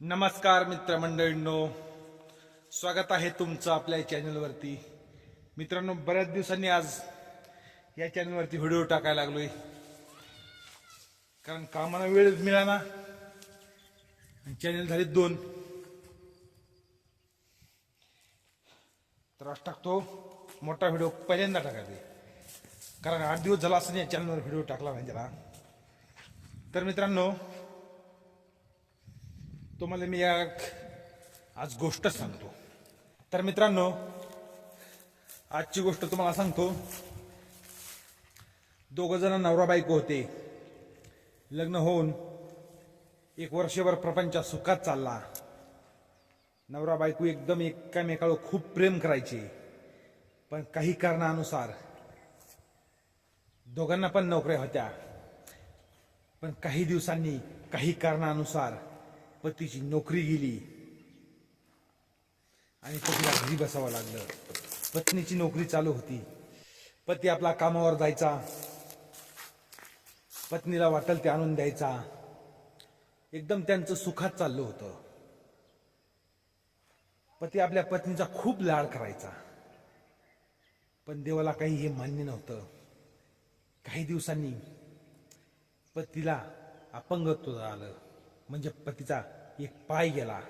नमस्कार मित्रमंडळींनो, स्वागत आहे तुमचं आपल्या चॅनलवरती. मित्रांनो, बऱ्याच दिवसांनी आज या चॅनलवरती व्हिडिओ टाकायला लागलोय, कारण कामाला वेळ मिळाला. चॅनल झाले 2, तर आज टाकतो. मोठा व्हिडिओ पहिल्यांदा टाकायचा, कारण 8 दिवस झाला असं या चॅनलवर व्हिडिओ टाकला नाही त्याला. तर मित्रांनो, तुम्हाला मी आज गोष्ट सांगतो. तर मित्रांनो, आजची गोष्ट तुम्हाला सांगतो. 2 जण नवरा बायको होते. लग्न होऊन 1 वर्षभर प्रपंच सुखात चालला. नवरा बायको एकदम एकमेकावर खूप प्रेम करायचे. पण काही कारणानुसार दोघांना पण नोकऱ्या होत्या. पण काही दिवसांनी काही कारणानुसार पतीची नोकरी गेली आणि पतीला घरी बसावं लागलं. पत्नीची नोकरी चालू होती. पती आपला कामावर जायचा, पत्नीला वाटेल ते आणून द्यायचा. एकदम त्यांचं सुखात चाललं होतं. पती आपल्या पत्नीचा खूप लाड करायचा. पण देवाला काही हे मान्य नव्हतं. काही दिवसांनी पतीला अपंगत्व आलं, म्हणजे पतीचा एक पाय गेला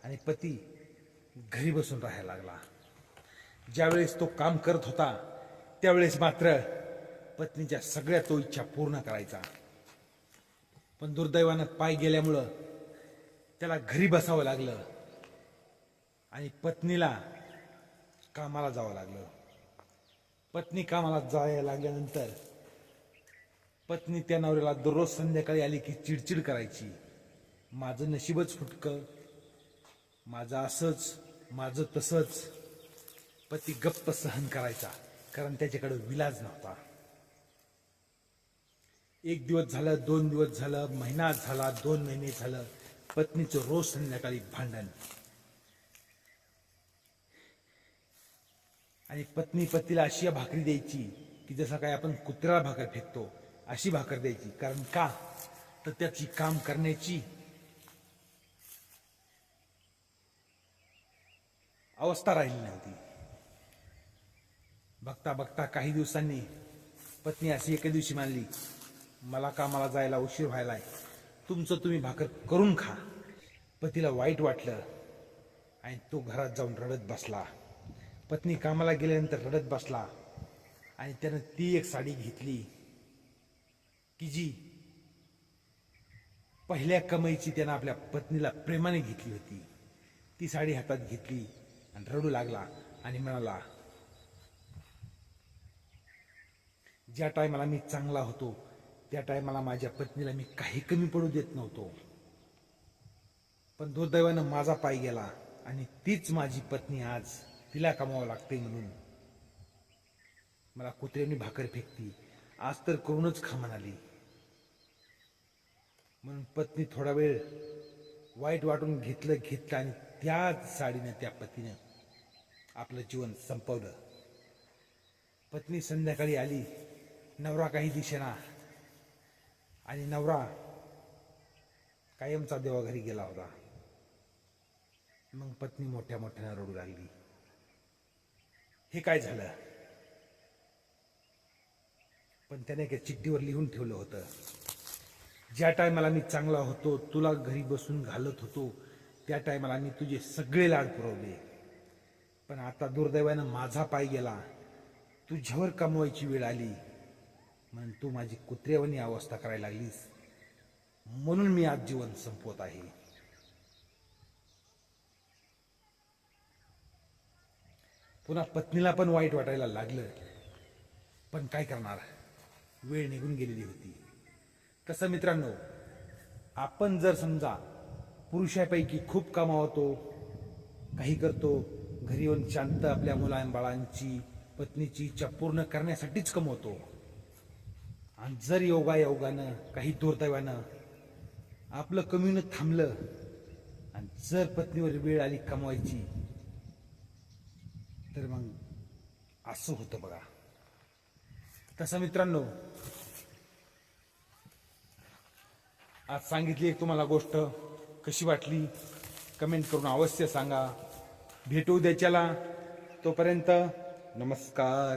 आणि पती घरी बसून राहायला लागला. ज्यावेळेस तो काम करत होता त्यावेळेस मात्र पत्नीच्या सगळ्या तो इच्छा पूर्ण करायचा. पण दुर्दैवानं पाय गेल्यामुळं त्याला घरी बसावं लागलं आणि पत्नीला कामाला जावं लागलं. पत्नी कामाला जायला लागल्यानंतर पत्नी त्या नवऱ्याला दररोज संध्याकाळी आली की चिडचिड करायची. माझं नशीबच फुटकं, माझं असंच, माझं तसंच. पती गप्प सहन करायचा, कारण त्याच्याकडे विलाज नव्हता. 1 दिवस झालं, 2 दिवस झालं, महिना झाला, 2 महिने झालं, पत्नीचं रोज संध्याकाळी भांडण. आणि पत्नी पतीला अशी भाकरी द्यायची की जसं काय आपण कुत्र्याला भाकर फेकतो अशी भाकर द्यायची. कारण का तर त्याची काम करण्याची अवस्था राहिली नव्हती. बघता बघता काही दिवसांनी पत्नी अशी एके दिवशी मानली, मला कामाला जायला उशीर व्हायलाय, तुमचं तुम्ही भाकर करून खा. पतीला वाईट वाटलं आणि तो घरात जाऊन रडत बसला. पत्नी कामाला गेल्यानंतर रडत बसला आणि त्यानं ती एक साडी घेतली की जी पहिल्या कमाईची त्यानं आपल्या पत्नीला प्रेमाने घेतली होती. ती साडी हातात घेतली आणि रडू लागला आणि म्हणाला, ज्या टायमाला मी चांगला होतो त्या टायमाला माझ्या पत्नीला मी काही कमी पडू देत नव्हतो. पण दुर्दैवानं माझा पाय गेला आणि तीच माझी पत्नी आज तिला कमावं लागते म्हणून मला कुत्र्याने भाकर फेकती. आज तर करूनच खा म्हणाली. म्हणून पत्नी थोडा वेळ वाईट वाटून घेतलं आणि त्याच साडीनं त्या पतीनं आपलं जीवन संपवलं. पत्नी संध्याकाळी आली, नवरा काही दिसेना आणि नवरा कायमचा देवाघरी गेला होता. मग पत्नी मोठ्या मोठ्यानं रडू लागली, हे काय झालं? पण त्याने एका चिठ्ठीवर लिहून ठेवलं होतं, ज्या टायमाला मी चांगला होतो, तुला घरी बसून घालत होतो, त्या टायमाला मी तुझे सगळे लाड पुरवले. पण आता दुर्दैवानं माझा पाय गेला, तुझ्यावर कमवायची वेळ आली, म्हणून तू माझी कुत्र्यावानी अवस्था करायला लागलीस. म्हणून मी आज जीवन संपवत आहे. पुन्हा पत्नीला पण वाईट वाटायला लागलं, पण काय करणार, वेळ निघून गेलेली होती. तसं मित्रांनो, आपण जर समजा पुरुषापैकी खूप कमावतो, काही करतो, घरी येऊन शांत आपल्या मुलांबाळांची पत्नीची इच्छा पूर्ण करण्यासाठीच कमवतो, आणि जर योगायोगानं काही दुर्दैवानं आपलं कमीनं थांबलं आणि जर पत्नीवर वेळ आली कमवायची, तर मग असं होतं बघा. तसं मित्रांनो, आज सांगितली एक तुम्हाला गोष्ट, कशी वाटली कमेंट करून अवश्य सांगा. भेटू उद्याच्याला. तोपर्यंत नमस्कार.